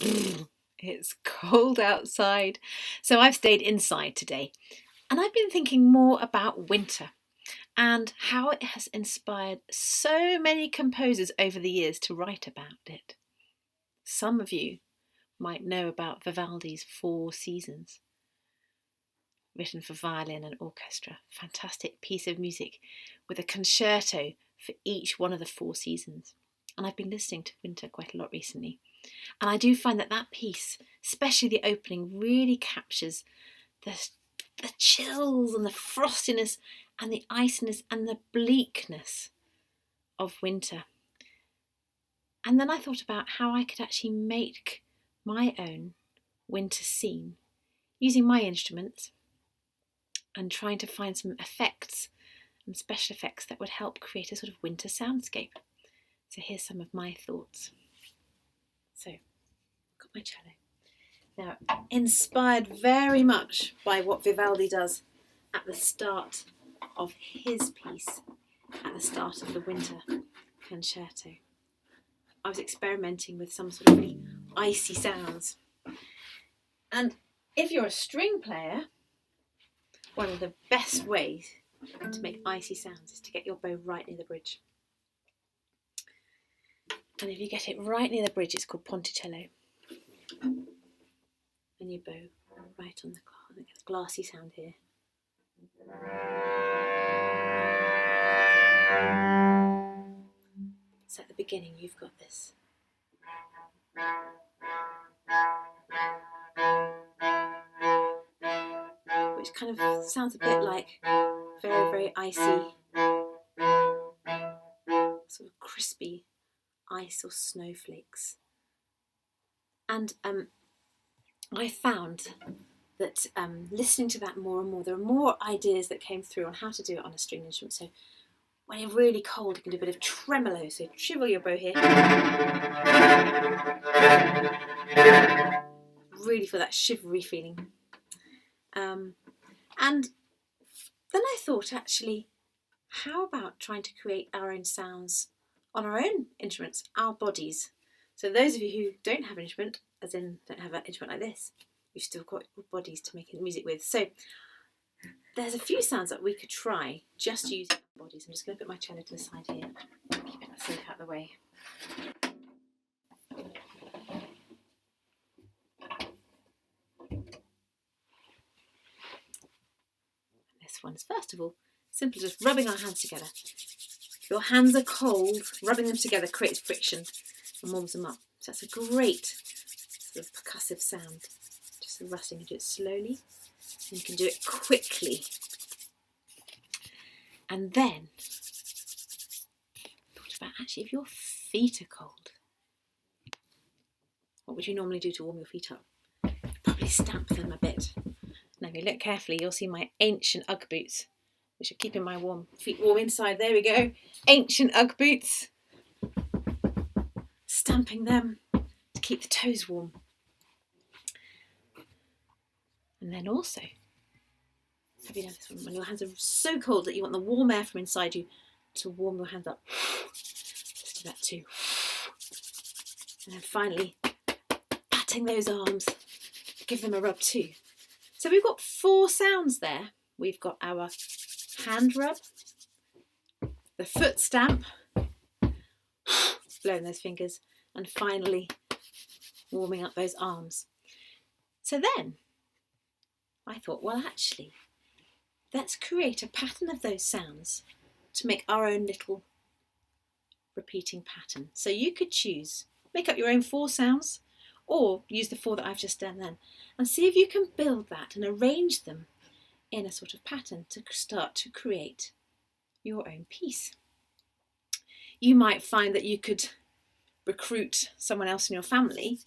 It's cold outside, so I've stayed inside today. And I've been thinking more about winter and how it has inspired so many composers over the years to write about it. Some of you might know about Vivaldi's Four Seasons, written for violin and orchestra. Fantastic piece of music with a concerto for each one of the four seasons. And I've been listening to winter quite a lot recently. And I do find that piece, especially the opening, really captures the chills and the frostiness and the iciness and the bleakness of winter. And then I thought about how I could actually make my own winter scene using my instruments and trying to find some effects and special effects that would help create a sort of winter soundscape. So here's some of my thoughts. So, got my cello. Now, inspired very much by what Vivaldi does at the start of his piece, at the start of the winter concerto. I was experimenting with some sort of really icy sounds. And if you're a string player, one of the best ways to make icy sounds is to get your bow right near the bridge. And if you get it right near the bridge, it's called ponticello. And your bow right on the glass. I get a glassy sound here. So at the beginning, you've got this. Which kind of sounds a bit like very, very icy, sort of crispy ice or snowflakes. And I found that listening to that more and more, there are more ideas that came through on how to do it on a string instrument. So when you're really cold, you can do a bit of tremolo. So shrivel your bow here. Really feel that shivery feeling. And then I thought, actually, how about trying to create our own sounds on our own instruments, our bodies? So those of you who don't have an instrument, as in don't have an instrument like this, you've still got your bodies to make music with. So there's a few sounds that we could try just using our bodies. I'm just going to put my cello to the side here, keep it safe out of the way. This one's, first of all, simply just rubbing our hands together. If your hands are cold, rubbing them together creates friction and warms them up. So that's a great sort of percussive sound. Just a rustling. You do it slowly, and you can do it quickly. And then, thought about, actually, if your feet are cold, what would you normally do to warm your feet up? Probably stamp them a bit. Now, if you look carefully, you'll see my ancient Ugg boots, which are keeping my feet warm inside. There we go. Ancient Ugg boots. Stamping them to keep the toes warm. And then also, have you done this one? When your hands are so cold that you want the warm air from inside you to warm your hands up. Just do that too. And then finally, patting those arms. Give them a rub too. So we've got 4 sounds there. We've got our hand rub, the foot stamp, blowing those fingers, and finally warming up those arms. So then I thought, well, actually, let's create a pattern of those sounds to make our own little repeating pattern. So you could choose, make up your own 4 sounds, or use the 4 that I've just done then, and see if you can build that and arrange them in a sort of pattern to start to create your own piece. You might find that you could recruit someone else in your family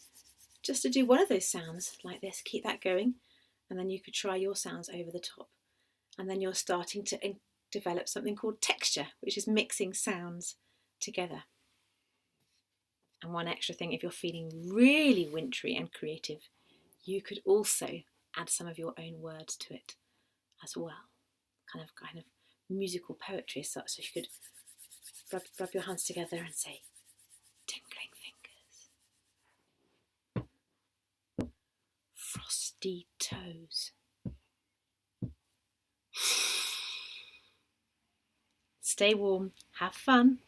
just to do one of those sounds like this, keep that going, and then you could try your sounds over the top. And then you're starting to develop something called texture, which is mixing sounds together. And one extra thing, if you're feeling really wintry and creative, you could also add some of your own words to it as well. Kind of musical poetry as such. So you could rub your hands together and say, tingling fingers, frosty toes. Stay warm, have fun.